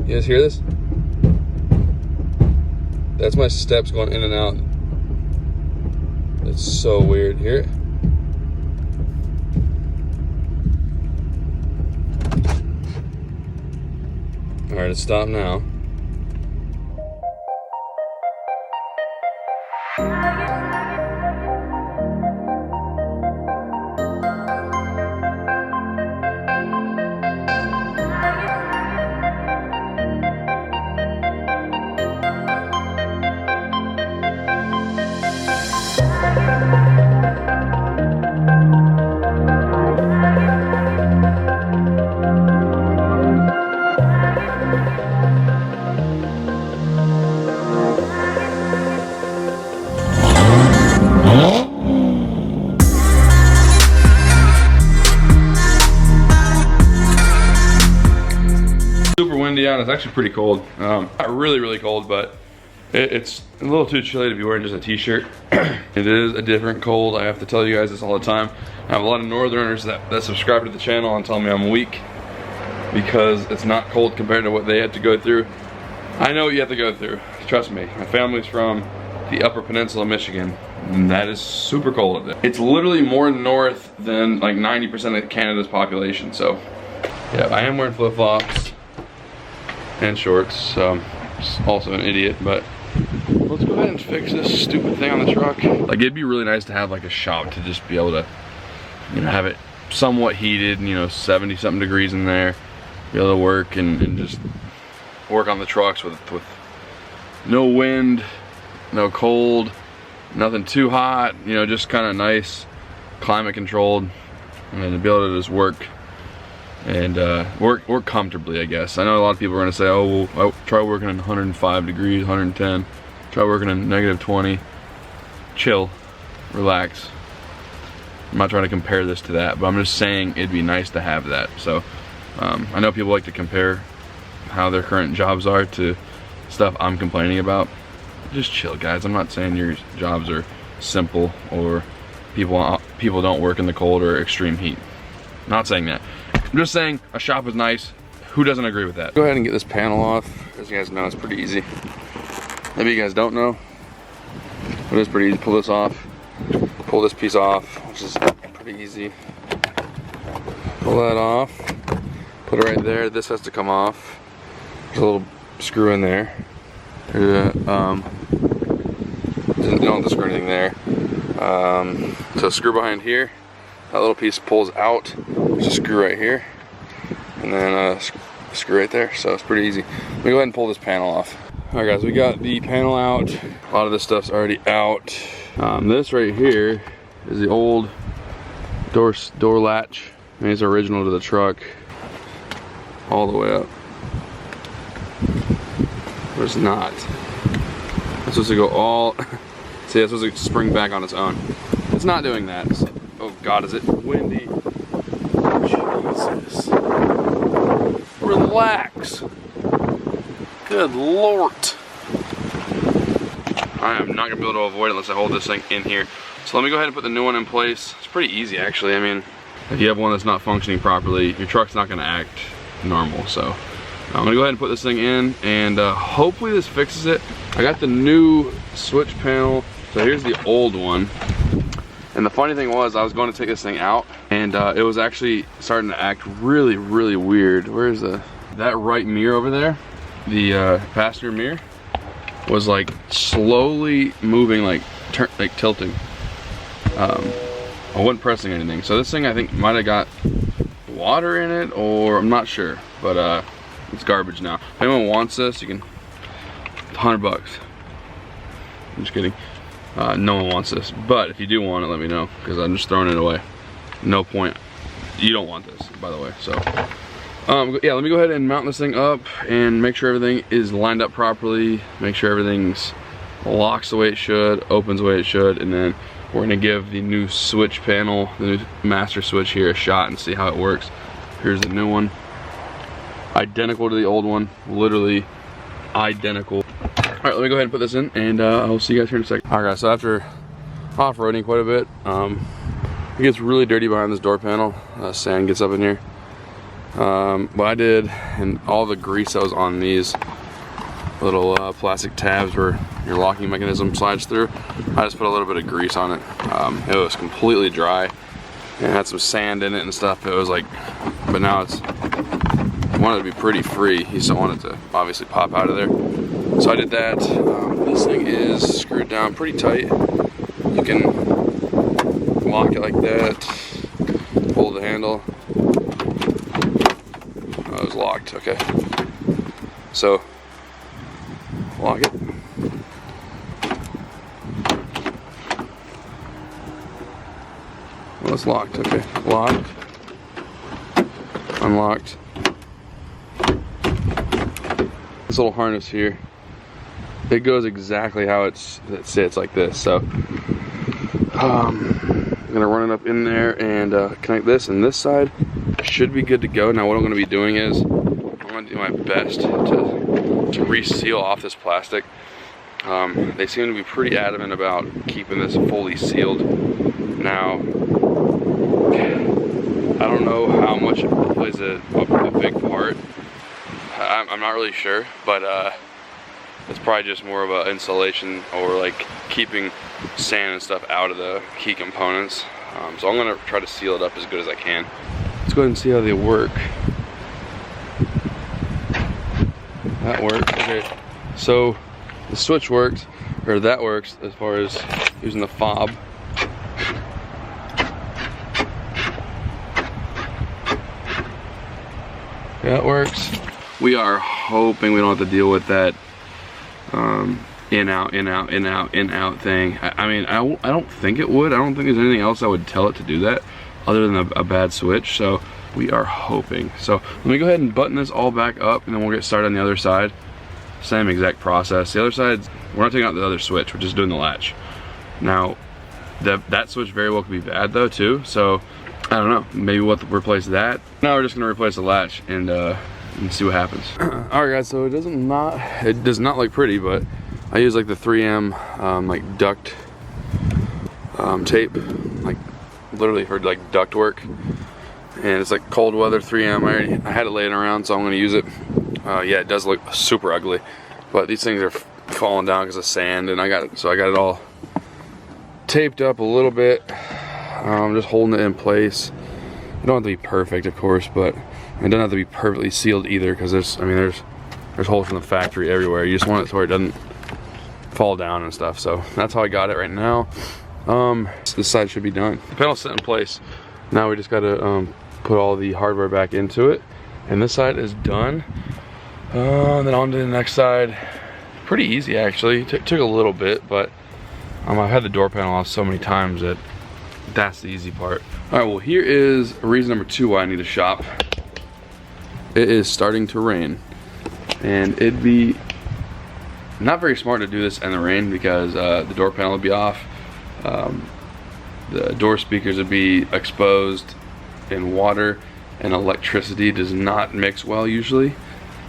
You guys hear this? That's my steps going in and out. It's so weird. Hear it? All right, it's stopped now. Super windy out. It's actually pretty cold. Not really cold, but it's a little too chilly to be wearing just a t-shirt. It is a different cold. I have to tell you guys this all the time. I have a lot of northerners that subscribe to the channel and tell me I'm weak because it's not cold compared to what they had to go through. I know what you have to go through. Trust me. My family's from the Upper Peninsula of Michigan, and that is super cold up there. It's literally more north than like 90% of Canada's population. So yeah, I am wearing flip-flops and shorts, so I'm also an idiot, but let's go ahead and fix this stupid thing on the truck. Like, it'd be really nice to have like a shop to just be able to, you know, have it somewhat heated, you know, 70 something degrees in there, be able to work and just work on the trucks with no wind, no cold, nothing too hot, you know, just kind of nice, climate controlled, and to be able to just work and work comfortably, I guess. I know a lot of people are gonna say, oh, well, try working in 105 degrees, 110, try working in -20. Chill, relax. I'm not trying to compare this to that, but I'm just saying it'd be nice to have that. So I know people like to compare how their current jobs are to stuff I'm complaining about. Just chill, guys. I'm not saying your jobs are simple or people don't work in the cold or extreme heat. Not saying that. I'm just saying a shop is nice. Who doesn't agree with that? Go ahead and get this panel off. As you guys know, it's pretty easy. Maybe you guys don't know, but it's pretty easy. Pull this off. Pull this piece off, which is pretty easy. Pull that off. Put it right there. This has to come off. There's a little screw in there. You don't have to screw anything there. So screw behind here. That little piece pulls out. There's a screw right here, and then a screw right there. So it's pretty easy. Let me go ahead and pull this panel off. All right, guys, we got the panel out. A lot of this stuff's already out. This right here is the old door latch. And it's original to the truck, all the way up. But it's not. It's supposed to go all. See, it's supposed to spring back on its own. It's not doing that. So, oh God, is it windy? Jesus. Relax. Good Lord. I am not gonna be able to avoid it unless I hold this thing in here. So let me go ahead and put the new one in place. It's pretty easy, actually. I mean, if you have one that's not functioning properly, your truck's not gonna act normal. So I'm gonna go ahead and put this thing in, and hopefully this fixes it. I got the new switch panel. So here's the old one. And the funny thing was, I was going to take this thing out, and it was actually starting to act really weird. Where's that right mirror over there? The passenger mirror was like slowly moving, like tilting. I wasn't pressing anything. So this thing, I think, might have got water in it, or I'm not sure, but it's garbage now. If anyone wants this, you can, it's $100. I'm just kidding. No one wants this, but if you do want it, let me know, because I'm just throwing it away. No point. You don't want this, by the way. So yeah, let me go ahead and mount this thing up and make sure everything is lined up properly, make sure everything's locks the way it should, opens the way it should, and then we're gonna give the new switch panel, the new master switch here, a shot and see how it works. Here's the new one. Identical to the old one, literally identical. All right, let me go ahead and put this in, and I'll see you guys here in a second. All right, guys, so after off-roading quite a bit, it gets really dirty behind this door panel. Sand gets up in here. What I did, and all the grease that was on these little plastic tabs where your locking mechanism slides through, I just put a little bit of grease on it. It was completely dry and had some sand in it and stuff. It was like, but now it's wanted to be pretty free. You still want it to obviously pop out of there. So I did that. This thing is screwed down pretty tight. You can lock it like that, pull the handle. Oh, it was locked, okay. So, lock it. Well, it's locked, okay. Locked. Unlocked. This little harness here, it goes exactly how it sits, like this. So I'm gonna run it up in there and connect this, and this side should be good to go. Now what I'm gonna be doing is I'm gonna do my best to reseal off this plastic. They seem to be pretty adamant about keeping this fully sealed. Now I don't know how much it plays a big part. I'm not really sure, but it's probably just more of an insulation or like keeping sand and stuff out of the key components. So I'm gonna try to seal it up as good as I can. Let's go ahead and see how they work. That works, okay. So the switch works, or that works as far as using the fob. That works. We are hoping we don't have to deal with that in out, in out, in out, in out thing. I mean, I don't think it would. I don't think there's anything else that would tell it to do that other than a bad switch. So we are hoping. So let me go ahead and button this all back up, and then we'll get started on the other side. Same exact process. The other side, we're not taking out the other switch. We're just doing the latch. Now, that switch very well could be bad though too. So I don't know. Maybe we'll have to replace that. Now we're just gonna replace the latch and see what happens. All right guys, so it does not look pretty, but I use like the 3M like duct tape, like literally for like duct work, and it's like cold weather 3M. I had it laying around, so I'm gonna use it. Yeah, it does look super ugly, but these things are falling down because of sand, and I got it all taped up a little bit. I'm just holding it in place. It don't have to be perfect, of course, but it doesn't have to be perfectly sealed either, because there's holes from the factory everywhere. You just want it to where it doesn't fall down and stuff. So that's how I got it right now. This side should be done. The panel's set in place. Now we just got to put all the hardware back into it, and this side is done. Then on to the next side. Pretty easy actually. Took a little bit, but I've had the door panel off so many times that that's the easy part. All right, well, here is reason number 2 why I need to shop. It is starting to rain, and it'd be not very smart to do this in the rain, because the door panel would be off, the door speakers would be exposed in water, and electricity does not mix well usually.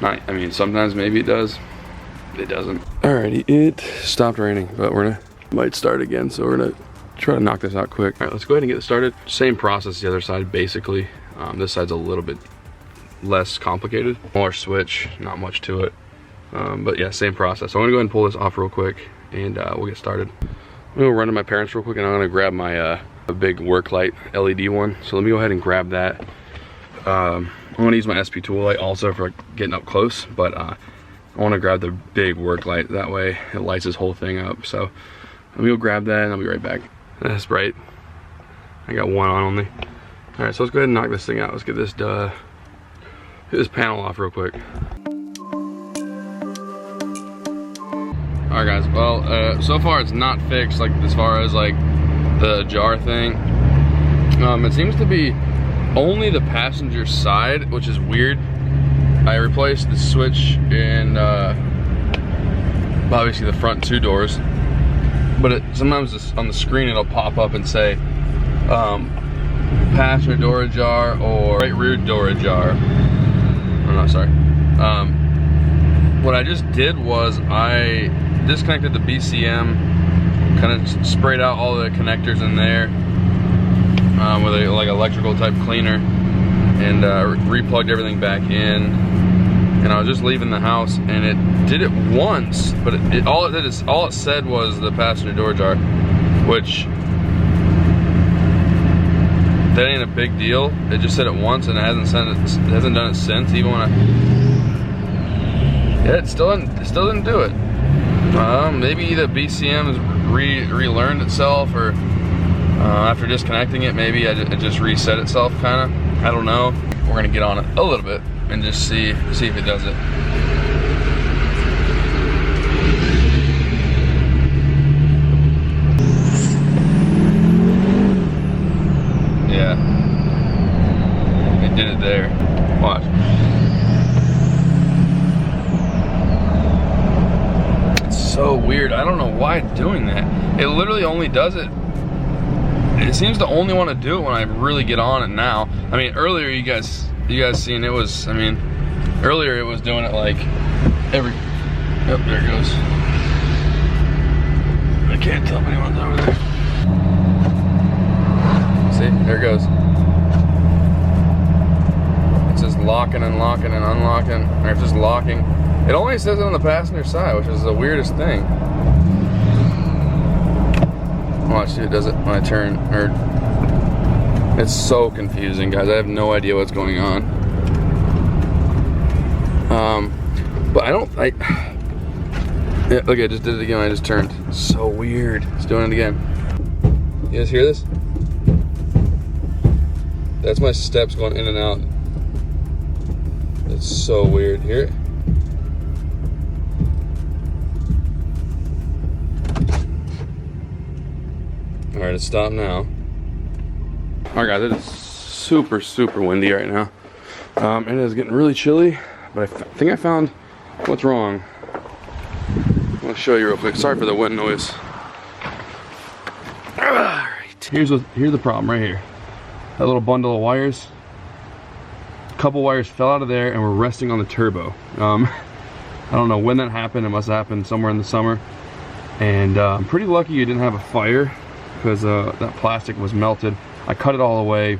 I mean, sometimes maybe it does, it doesn't. Alrighty, it stopped raining, but might start again, so we're gonna try to knock this out quick. All right, let's go ahead and get started. Same process as the other side, basically. This side's a little bit less complicated. More switch, not much to it. But yeah, same process. So I'm gonna go ahead and pull this off real quick, and we'll get started. I'm gonna run to my parents real quick, and I'm gonna grab my a big work light LED one. So let me go ahead and grab that. I'm gonna use my SP tool light also for getting up close, but I wanna grab the big work light. That way it lights this whole thing up. So let me go grab that, and I'll be right back. That's bright. I got one on only. All right, so let's go ahead and knock this thing out. Let's get this panel off real quick. All right guys, well, so far it's not fixed, like as far as like the jar thing. It seems to be only the passenger side, which is weird. I replaced the switch in obviously the front 2 doors, but sometimes on the screen it'll pop up and say passenger door ajar or right rear door ajar. Oh no, sorry. What I just did was I disconnected the BCM, kind of sprayed out all the connectors in there with a like electrical type cleaner, and replugged everything back in. And I was just leaving the house, and it did it once, but all it said was the passenger door jar, which that ain't a big deal. It just said it once, and it hasn't done it since. Even when it still didn't do it. Maybe the BCM has relearned itself, or after disconnecting it, maybe it just reset itself, kind of. I don't know. We're gonna get on it a little bit and just see if it does it. Yeah, it did it there. Watch. It's so weird. I don't know why it's doing that. It literally only does it. It seems to only want to do it when I really get on it now. I mean, earlier you guys seen it was, I mean, earlier it was doing it like every, yep, there it goes. I can't tell if anyone's over there. See, there it goes. It's just locking and locking and unlocking, or it's just locking. It only says it on the passenger side, which is the weirdest thing. Watch, see, it does it when I turn, or it's so confusing, guys. I have no idea what's going on. But yeah, look, I just did it again. I just turned. It's so weird. It's doing it again. You guys hear this? That's my steps going in and out. It's so weird. Hear it? All right, it's stopped now. All right, guys, it is super, super windy right now. It is getting really chilly, but I think I found what's wrong. I'll show you real quick. Sorry for the wind noise. All right, here's the problem right here. That little bundle of wires. A couple wires fell out of there and were resting on the turbo. I don't know when that happened. It must have happened somewhere in the summer. And I'm pretty lucky you didn't have a fire, because that plastic was melted. I cut it all away,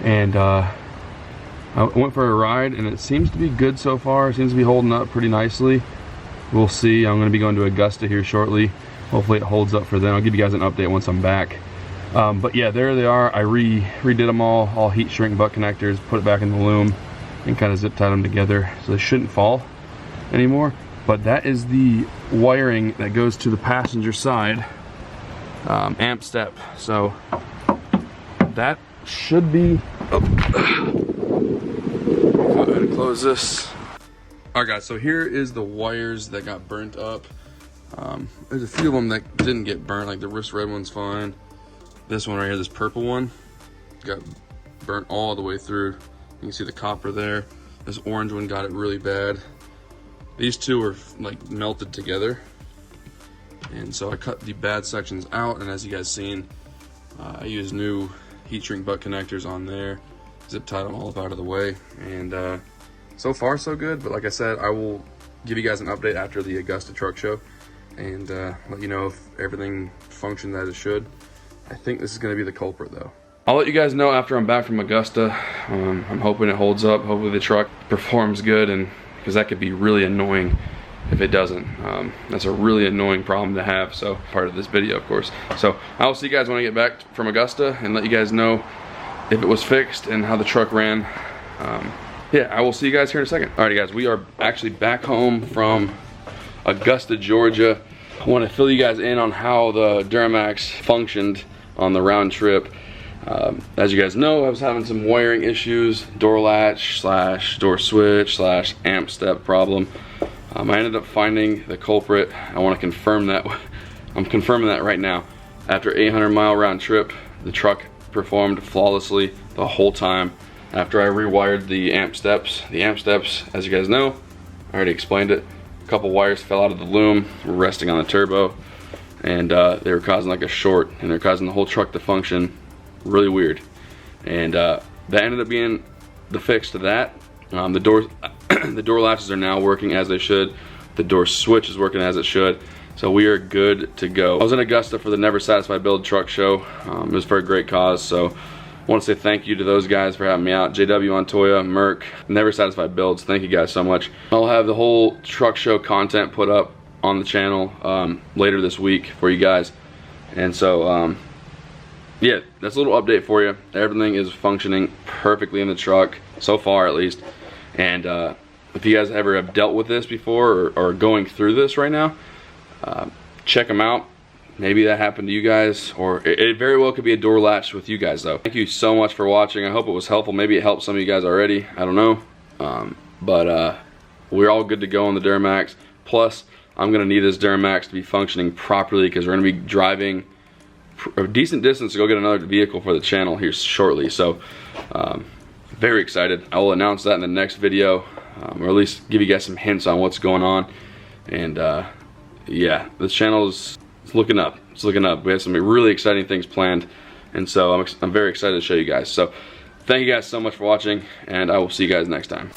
and I went for a ride, and it seems to be good so far. It seems to be holding up pretty nicely. We'll see. I'm going to be going to Augusta here shortly. Hopefully it holds up for then. I'll give you guys an update once I'm back. But yeah, there they are. I redid them all heat shrink butt connectors, put it back in the loom, and kind of zip tied them together so they shouldn't fall anymore. But that is the wiring that goes to the passenger side amp step. So that should be, oh. Go ahead and close this. All right, guys, so here is the wires that got burnt up. There's a few of them that didn't get burnt, like the wrist red one's fine. This one right here, this purple one, got burnt all the way through. You can see the copper there. This orange one got it really bad. These two are like melted together. And so I cut the bad sections out, and as you guys seen, I used new heat shrink butt connectors on there, zip tied them all up out of the way, and so far so good. But like I said, I will give you guys an update after the Augusta truck show, and let you know if everything functioned as it should. I think this is going to be the culprit though. I'll let you guys know after I'm back from Augusta. I'm hoping it holds up. Hopefully the truck performs good, and because that could be really annoying if it doesn't. That's a really annoying problem to have, so part of this video, of course. So I'll see you guys when I get back from Augusta and let you guys know if it was fixed and how the truck ran. Yeah, I will see you guys here in a second. Alrighty guys, we are actually back home from Augusta, Georgia. I want to fill you guys in on how the Duramax functioned on the round trip. As you guys know, I was having some wiring issues, door latch / door switch / amp step problem. I ended up finding the culprit. I want to confirm that. I'm confirming that right now. After 800-mile round trip, the truck performed flawlessly the whole time. After I rewired the amp steps, as you guys know, I already explained it. A couple wires fell out of the loom, were resting on the turbo, and they were causing like a short, and they're causing the whole truck to function really weird. And that ended up being the fix to that. The door latches are now working as they should. The door switch is working as it should. So we are good to go. I was in Augusta for the Never Satisfied Build truck show. It was for a great cause, so want to say thank you to those guys for having me out. JW on Toya, Merc, Never Satisfied Builds. Thank you guys so much. I'll have the whole truck show content put up on the channel later this week for you guys. And so, yeah, that's a little update for you. Everything is functioning perfectly in the truck, so far at least. And if you guys ever have dealt with this before or are going through this right now, check them out. Maybe that happened to you guys, or it very well could be a door latch with you guys though. Thank you so much for watching. I hope it was helpful. Maybe it helped some of you guys already. I don't know. But we're all good to go on the Duramax. Plus, I'm gonna need this Duramax to be functioning properly because we're gonna be driving a decent distance to go get another vehicle for the channel here shortly. So, very excited. I will announce that in the next video, or at least give you guys some hints on what's going on. And yeah, this channel is looking up. It's looking up. We have some really exciting things planned, and so I'm very excited to show you guys. So thank you guys so much for watching, and I will see you guys next time.